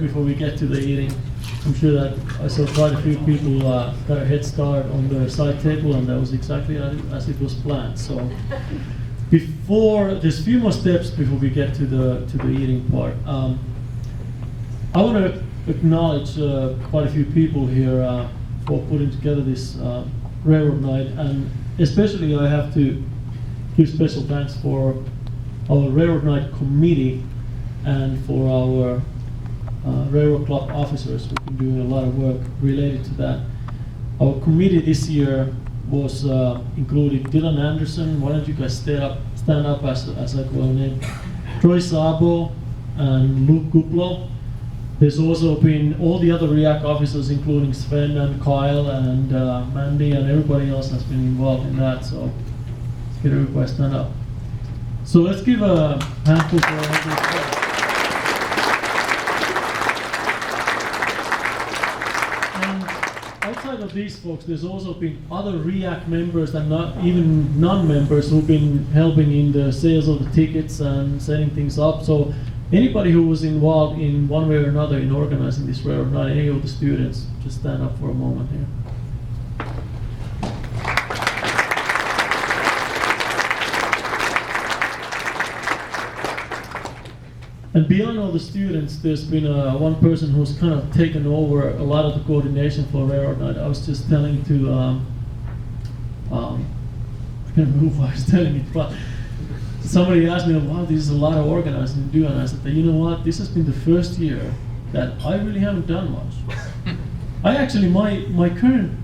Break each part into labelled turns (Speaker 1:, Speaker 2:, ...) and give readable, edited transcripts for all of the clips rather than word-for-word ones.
Speaker 1: Before we get to the eating, I'm sure that I saw quite a few people got a head start on the side table, and that was exactly as it was planned. So there's a few more steps before we get to the eating part. I want to acknowledge quite a few people here for putting together this railroad night, and especially I have to give special thanks for our railroad night committee and for our railroad club officers who've been doing a lot of work related to that. Our committee this year was included Dylan Anderson. Why don't you guys stand up as I call name? Troy Sabo and Luke Guplo. There's also been all the other REAC officers, including Sven and Kyle and Mandy, and everybody else has been involved in that. So let's get everybody stand up. So let's give a handful for everybody. Outside of these folks, there's also been other REAC members and not even non-members who've been helping in the sales of the tickets and setting things up. So anybody who was involved in one way or another in organizing this railroad night, any of the students, just stand up for a moment here. And beyond all the students, there's been one person who's kind of taken over a lot of the coordination for railroad night. I was just telling to, I can't remember who I was telling it, but somebody asked me, wow, this is a lot of organizing to do, and I said, you know what, this has been the first year that I really haven't done much. I actually, my current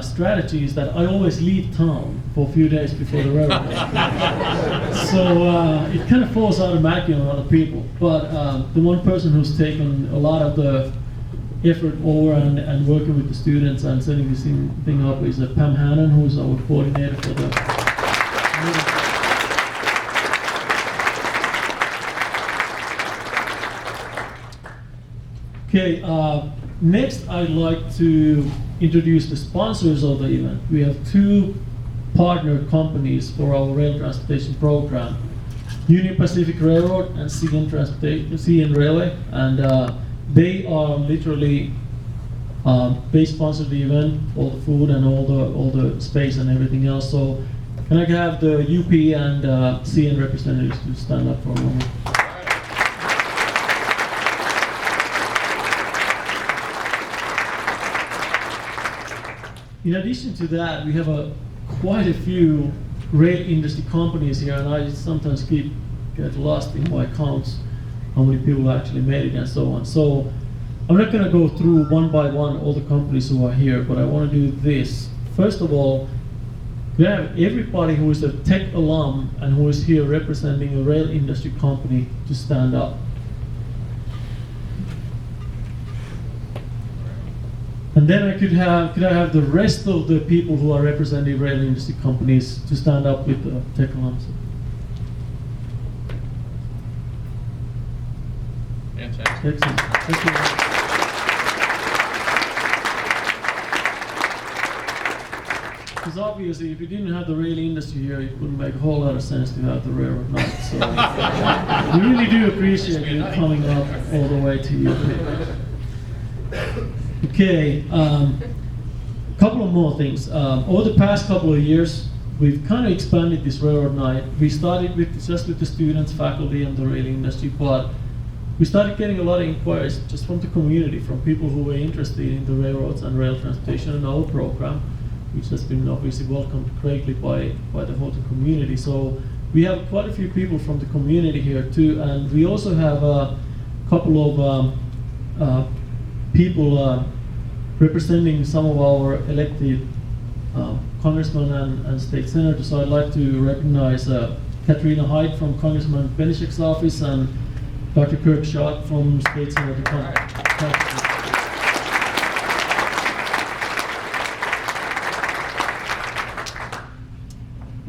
Speaker 1: strategy is that I always leave town for a few days before the railroad. So it kind of falls automatically on other people. But the one person who's taken a lot of the effort over and working with the students and setting this thing up is Pam Hannon, who's our coordinator for the meeting. Okay, next I'd like to introduce the sponsors of the event. We have two partner companies for our rail transportation program, Union Pacific Railroad and CN Railway, and they are literally they sponsor the event, all the food and all the space and everything else. So can I have the UP and CN representatives to stand up for a moment? In addition to that, we have quite a few rail industry companies here, and I sometimes get lost in my counts, how many people actually made it and so on. So I'm not going to go through one by one all the companies who are here, but I want to do this. First of all, we have everybody who is a tech alum and who is here representing a rail industry company to stand up. And then I could I have the rest of the people who are representing rail industry companies to stand up with the tech alums. Fantastic. Excellent. Thank you. Because obviously, if you didn't have the rail industry here, it wouldn't make a whole lot of sense to have the railroad night. So we really do appreciate you coming up all the way to UP. Okay, couple of more things. Over the past couple of years, we've kind of expanded this railroad night. We started just with the students, faculty, and the rail industry, but we started getting a lot of inquiries just from the community, from people who were interested in the railroads and rail transportation and our program, which has been obviously welcomed greatly by the Houghton community. So we have quite a few people from the community here too, and we also have a couple of people representing some of our elected congressmen and state senators. So I'd like to recognize Katrina Hyde from Congressman Benishek's office and Dr. Kirk Schott from State Senator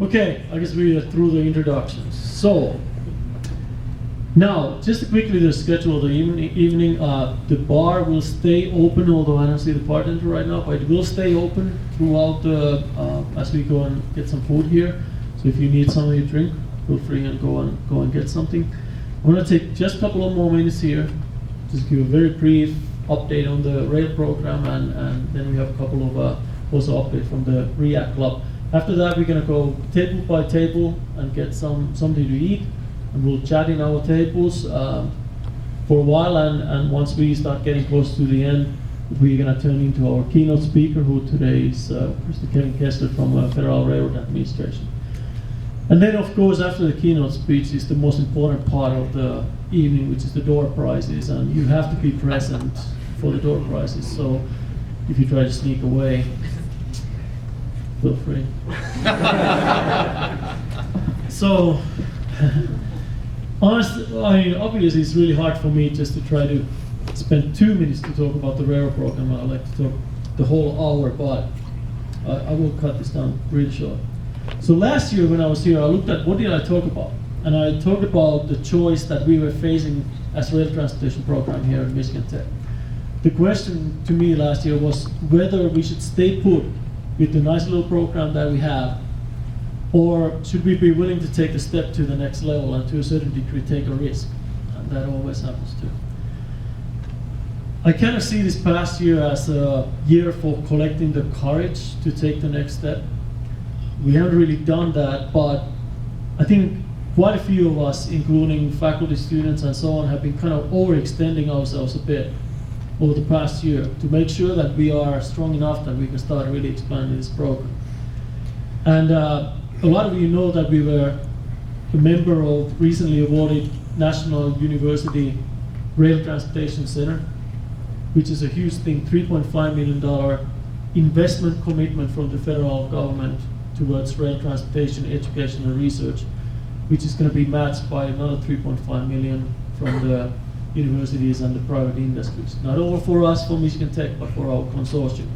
Speaker 1: Okay, I guess we are through the introductions. So now, just to quickly the schedule of the evening, the bar will stay open, although I don't see the bartender right now, but it will stay open throughout as we go and get some food here. So if you need something to drink, feel free and go and get something. I'm going to take just a couple of more minutes here just give a very brief update on the rail program, and then we have a couple of also updates from the REAC club. After that, we're going to go table by table and get something to eat, and we'll chat in our tables for a while, and once we start getting close to the end, we're going to turn into our keynote speaker, who today is Mr. Kevin Kessler from Federal Railroad Administration. And then, of course, after the keynote speech is the most important part of the evening, which is the door prizes, and you have to be present for the door prizes. So if you try to sneak away, feel free. So, obviously, it's really hard for me just to try to spend 2 minutes to talk about the railroad program. I'd like to talk the whole hour, but I will cut this down really short. So last year when I was here, I looked at what did I talk about? And I talked about the choice that we were facing as rail transportation program here at Michigan Tech. The question to me last year was whether we should stay put with the nice little program that we have, or should we be willing to take a step to the next level and to a certain degree take a risk? And that always happens too. I kind of see this past year as a year for collecting the courage to take the next step. We haven't really done that, but I think quite a few of us, including faculty, students, and so on, have been kind of overextending ourselves a bit over the past year to make sure that we are strong enough that we can start really expanding this program. And a lot of you know that we were a member of recently awarded National University Rail Transportation Center, which is a huge thing, $3.5 million investment commitment from the federal government towards rail transportation, education, and research, which is going to be matched by another $3.5 million from the universities and the private industries. Not all for us, for Michigan Tech, but for our consortium.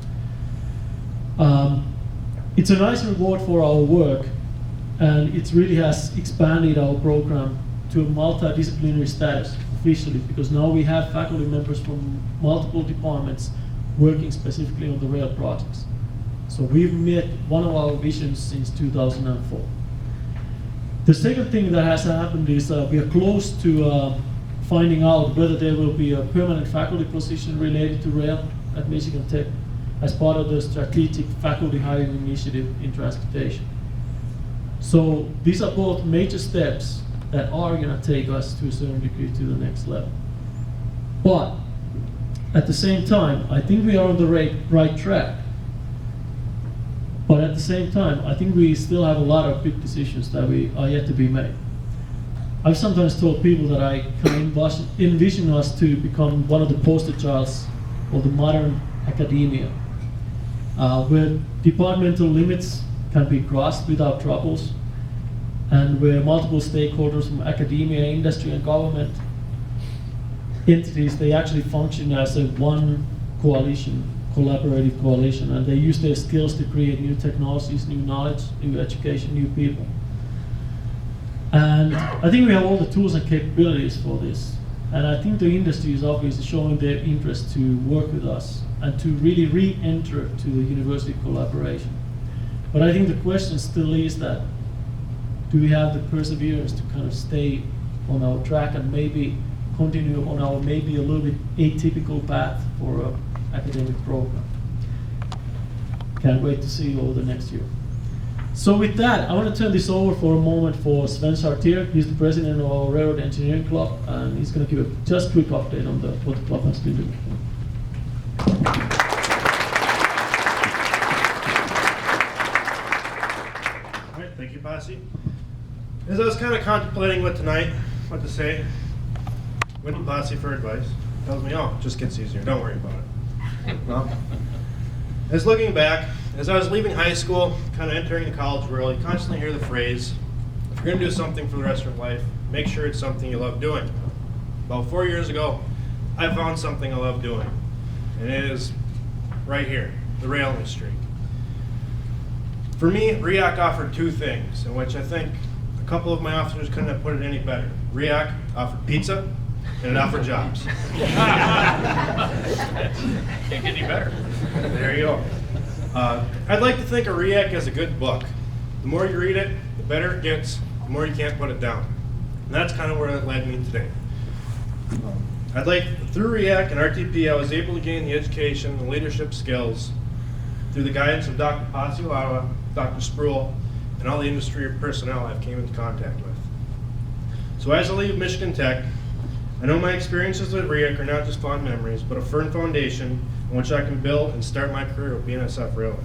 Speaker 1: It's a nice reward for our work, and it really has expanded our program to a multidisciplinary status officially, because now we have faculty members from multiple departments working specifically on the rail projects. So we've met one of our visions since 2004. The second thing that has happened is we are close to finding out whether there will be a permanent faculty position related to rail at Michigan Tech as part of the strategic faculty hiring initiative in transportation. So these are both major steps that are going to take us to a certain degree to the next level. But at the same time, I think we are on the right track. But at the same time, I think we still have a lot of big decisions that are yet to be made. I've sometimes told people that I kind of envision us to become one of the poster childs of the modern academia, where departmental limits can be crossed without troubles, and where multiple stakeholders from academia, industry, and government entities, they actually function as a one coalition, collaborative coalition, and they use their skills to create new technologies, new knowledge, new education, new people. And I think we have all the tools and capabilities for this. And I think the industry is obviously showing their interest to work with us and to really re-enter to the university collaboration. But I think the question still is that, do we have the perseverance to kind of stay on our track and maybe continue on our maybe a little bit atypical path for an academic program? Can't wait to see you over the next year. So with that, I want to turn this over for a moment for Sven Chartier. He's the president of our Railroad Engineering Club, and he's going to give a just quick update on what the club has been doing.
Speaker 2: All right, thank you, Pasi. As I was kind of contemplating what to say, went to Pasi for advice. Tells me, oh, it just gets easier, don't worry about it. Well, as looking back, as I was leaving high school, kind of entering the college world, you constantly hear the phrase, if you're going to do something for the rest of your life, make sure it's something you love doing. About 4 years ago, I found something I love doing, and it is right here, the rail industry. For me, REAC offered two things, in which I think a couple of my officers couldn't have put it any better. REAC offered pizza, and it offered jobs.
Speaker 3: Can't get any better.
Speaker 2: There you go. I'd like to think of REAC as a good book. The more you read it, the better it gets, the more you can't put it down. And that's kind of where it led me today. Through REAC and RTP, I was able to gain the education and leadership skills through the guidance of Dr. Pasi, Dr. Spruill, and all the industry personnel I've came into contact with. So as I leave Michigan Tech, I know my experiences at REAC are not just fond memories, but a firm foundation on which I can build and start my career with BNSF Railway.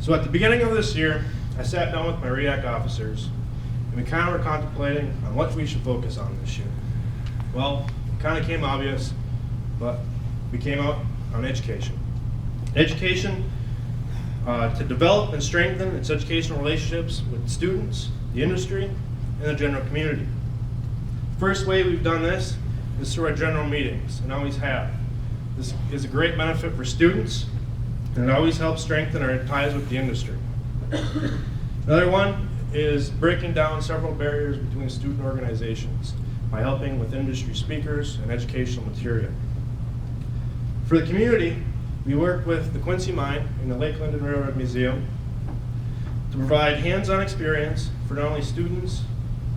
Speaker 2: So at the beginning of this year, I sat down with my REAC officers, and we kind of were contemplating on what we should focus on this year. Well, it kind of came obvious, but we came out on education. Education to develop and strengthen its educational relationships with students, the industry, and the general community. First way we've done this is through our general meetings, and always have. This is a great benefit for students, and it always helps strengthen our ties with the industry. Another one is breaking down several barriers between student organizations by helping with industry speakers and educational material. For the community, we work with the Quincy Mine and the Lake Linden Railroad Museum to provide hands-on experience for not only students,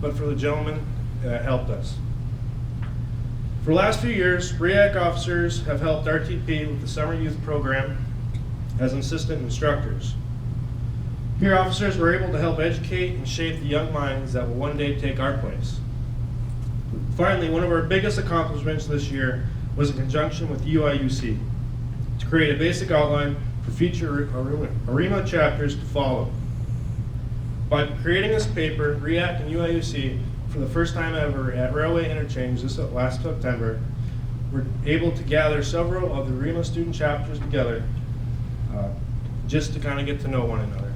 Speaker 2: but for the gentlemen that helped us. For the last few years, REAC officers have helped RTP with the Summer Youth Program as assistant instructors. Here, officers were able to help educate and shape the young minds that will one day take our place. Finally, one of our biggest accomplishments this year was in conjunction with UIUC to create a basic outline for future AREMA chapters to follow. By creating this paper, REAC and UIUC, for the first time ever at Railway Interchange this last September, were able to gather several of the AREMA student chapters together just to kind of get to know one another.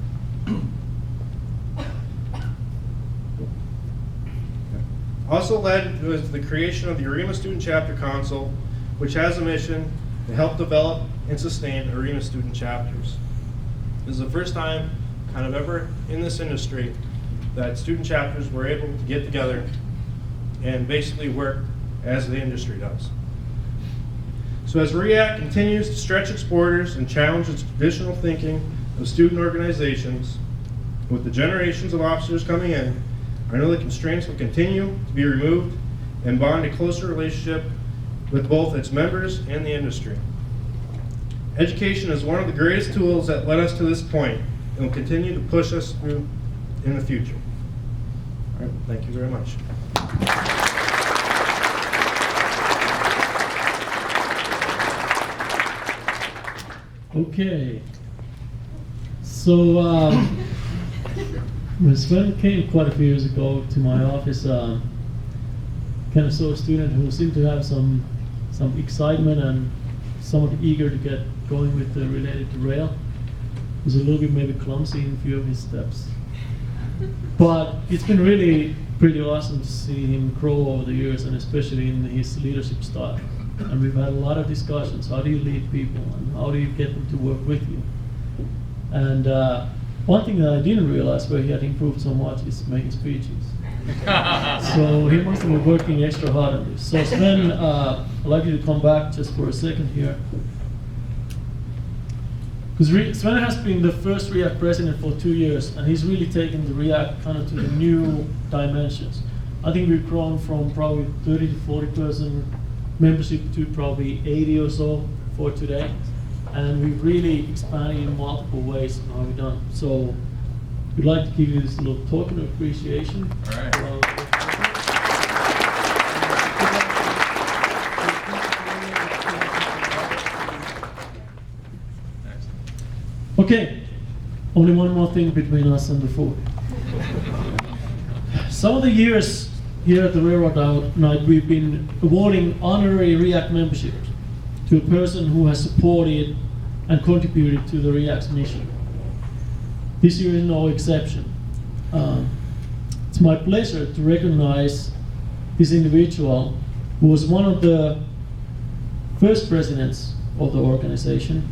Speaker 2: Also led was the creation of the AREMA Student Chapter Council, which has a mission to help develop and sustain AREMA student chapters. This is the first time kind of ever in this industry that student chapters were able to get together and basically work as the industry does. So as REAC continues to stretch its borders and challenge its traditional thinking of student organizations, with the generations of officers coming in, I know the constraints will continue to be removed and bond a closer relationship with both its members and the industry. Education is one of the greatest tools that led us to this point and will continue to push us through in the future. All right, thank you very much.
Speaker 1: Okay. So, when Sven came quite a few years ago to my office, kind of saw a student who seemed to have some excitement and somewhat eager to get going with related to rail. Was a little bit maybe clumsy in a few of his steps. But it's been really pretty awesome to see him grow over the years, and especially in his leadership style. And we've had a lot of discussions. How do you lead people, and how do you get them to work with you? And one thing that I didn't realize where he had improved so much is making speeches. So he must have been working extra hard on this. So Sven, I'd like you to come back just for a second here. Because Sven has been the first REAC president for 2 years, and he's really taken the REAC kind of to the new dimensions. I think we've grown from probably 30 to 40% membership to probably 80 or so for today. And we've really expanded in multiple ways in how we've done. So we'd like to give you this little token of appreciation.
Speaker 3: All right.
Speaker 1: Okay, only one more thing between us and the food. Some of the years here at the Railroad Night, we've been awarding honorary REAC memberships to a person who has supported and contributed to the REAC's mission. This year is no exception. It's my pleasure to recognize this individual who was one of the first presidents of the organization,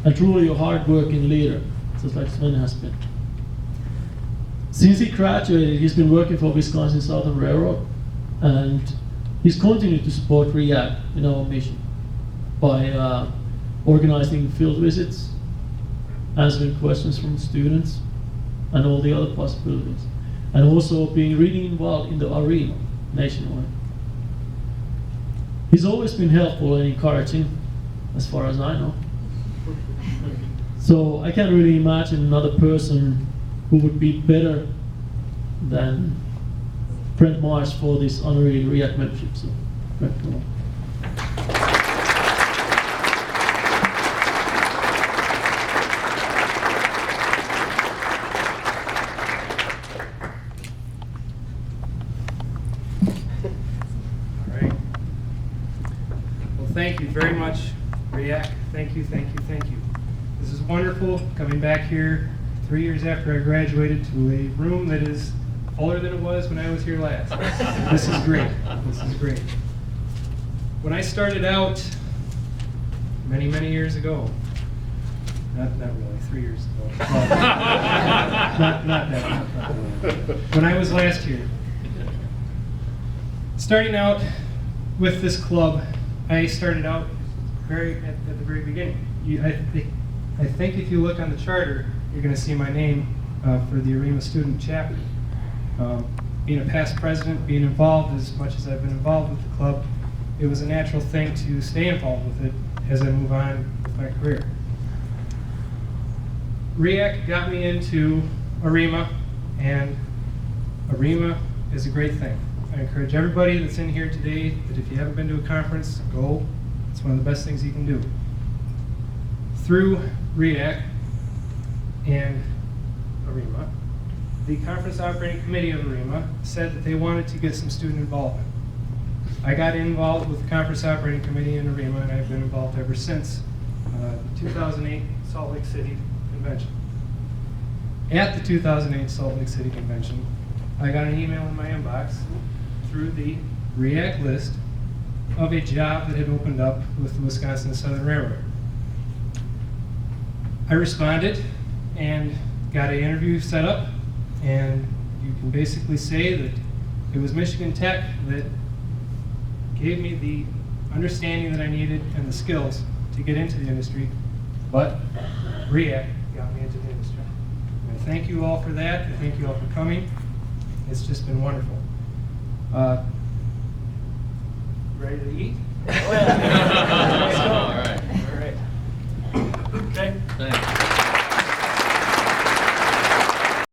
Speaker 1: and truly a hard-working leader, just like Sven has been. Since he graduated, he's been working for Wisconsin Southern Railroad, and he's continued to support REAC in our mission by organizing field visits, answering questions from students, and all the other possibilities, and also being really involved in the AREMA nationwide. He's always been helpful and encouraging, as far as I know. So I can't really imagine another person who would be better than Brent Marsh for this honorary REAC membership. So, Brent, come on.
Speaker 4: All right. Well, thank you very much, REAC. Thank you, thank you, thank you. This is wonderful, coming back here 3 years after I graduated to a room that is fuller than it was when I was here last. This is great. This is great. When I started out many, many years ago, not really, 3 years ago. Not that. When I was last here, starting out with this club, I started out at the very beginning. I think if you look on the charter, you're going to see my name for the AREMA student chapter. Being a past president, being involved as much as I've been involved with the club, it was a natural thing to stay involved with it as I move on with my career. REAC got me into AREMA, and AREMA is a great thing. I encourage everybody that's in here today that if you haven't been to a conference, go. It's one of the best things you can do. Through REAC and AREMA, the Conference Operating Committee of AREMA said that they wanted to get some student involvement. I got involved with the Conference Operating Committee in AREMA, and I've been involved ever since the 2008 Salt Lake City Convention. At the 2008 Salt Lake City Convention, I got an email in my inbox through the REAC list of a job that had opened up with the Wisconsin Southern Railroad. I responded and got an interview set up, and you can basically say that it was Michigan Tech that gave me the understanding that I needed and the skills to get into the industry, but REAC got me into the industry. And I thank you all for that, and thank you all for coming. It's just been wonderful. Ready to eat?